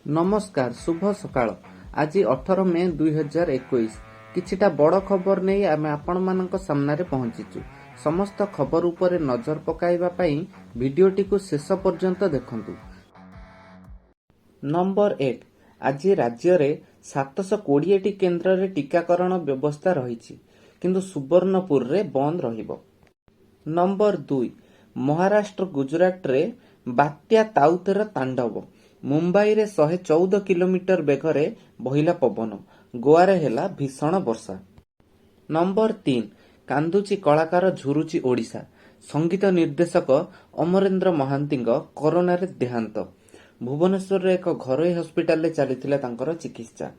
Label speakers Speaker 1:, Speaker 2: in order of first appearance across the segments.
Speaker 1: नमस्कार शुभ सकाळ। आज 18 मे 2021 किछिटा बड़ खबर नहीं आमे आपण मानक सामने पहुंचीचु। समस्त खबर उपरे नजर पकाइबा पई वीडियोटी को शेष पर्यंत देखंतु। नंबर 1 आज राज्य रे 720 टी केन्द्र रे टीकाकरण व्यवस्था रहिछि किंतु सुवर्णपुर रे बंद रहिबो। नंबर 2 महाराष्ट्र गुजरात रे बात्या ताउतेर तांडव। मुंबई रे 114 किलोमीटर बेगरे बहिला पवन। गोवा रे हेला भीषण वर्षा। नंबर 3 कांदुची कलाकार झुरुची ओडिशा। संगीत निर्देशक अमरेंद्र महांती कोरोना रे देहांत। भुवनेश्वर रे एक घरोई हॉस्पिटल रे चलीथिला तांकर चिकित्सा।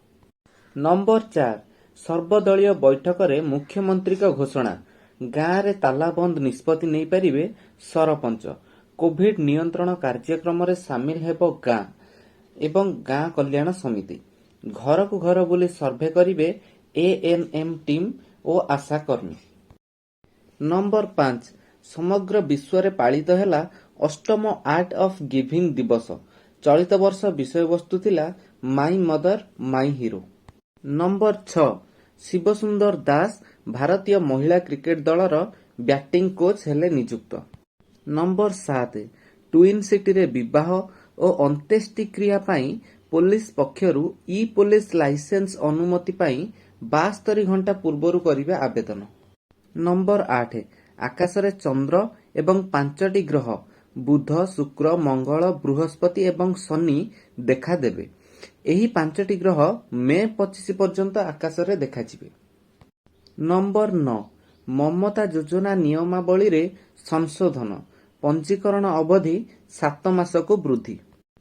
Speaker 1: नंबर 4 सर्वदलीय बैठक रे मुख्यमंत्री का घोषणा। गाँ रे तालाबंद निष्पत्ति नहीं पारिबे सरपंच। कोविड नियंत्रण कार्यक्रम रे सामिल हेबो गाँ एवं गाँ कल्याण समिति। घर को घर बुली सर्वे करिवे एएनएम टीम और आशाकर्मी। नंबर 5 समग्र विश्व रे पालित हेला अष्टम आर्ट ऑफ गिविंग दिवस। चलित वर्ष विषय वस्तु थिला my mother my hero. Number 6 Shivsundar Das भारतीय महिला क्रिकेट दलर बैटिंग कोच हेले नियुक्त। नंबर 7 ट्विन सिटी रे विवाह और अंत्येष्टि क्रिया पाई पुलिस पक्षरु ई पुलिस लाइसेंस अनुमति पाई 72 घंटा पूर्वरु करिवे आवेदन। नंबर 8 आकाश रे चंद्र एवं 5टी ग्रह बुध शुक्र मंगल बृहस्पति एवं शनि देखा देबे। एही 5टी ग्रह मे 25 पर्यंत आकाश रे देखा जिवे। नंबर 9 ममता योजना नियमावली रे संशोधन। पंजीकरण अवधि 7 मास को वृद्धि।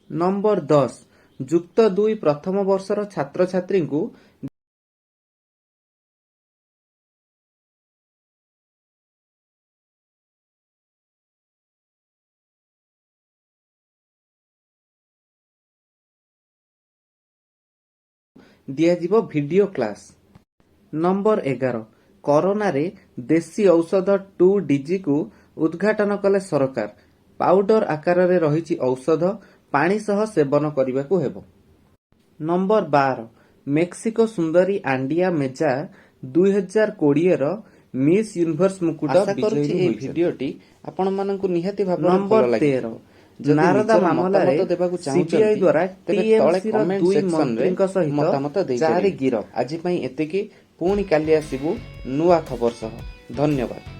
Speaker 1: नंबर 10 युक्त 2 प्रथम वर्षर छात्र छात्री को दियाजिबो वीडियो क्लास। नंबर 11 कोरोना रे देशी औषध 2DG को उद्घाटन कले सरकार। पाउडर आकार रे रहिछि औषध पानी सह सेवन करिबाकू हेबो। नंबर 12 मेक्सिको सुंदरी आंडिया मेजा 2020 रो मिस यूनिवर्स मुकुट विजयी होई। वीडियोटी आपण माननकु निहाती भाबरे नंबर 13 नारदा मामला रे देबाकू सीबीआई द्वारा टीएमसी रो 2 मंत्रीक सहित मतामत देइ चारि गिरफ। आज पई एतेकी पुणी काली आसीबु नुवा खबर सह। धन्यवाद।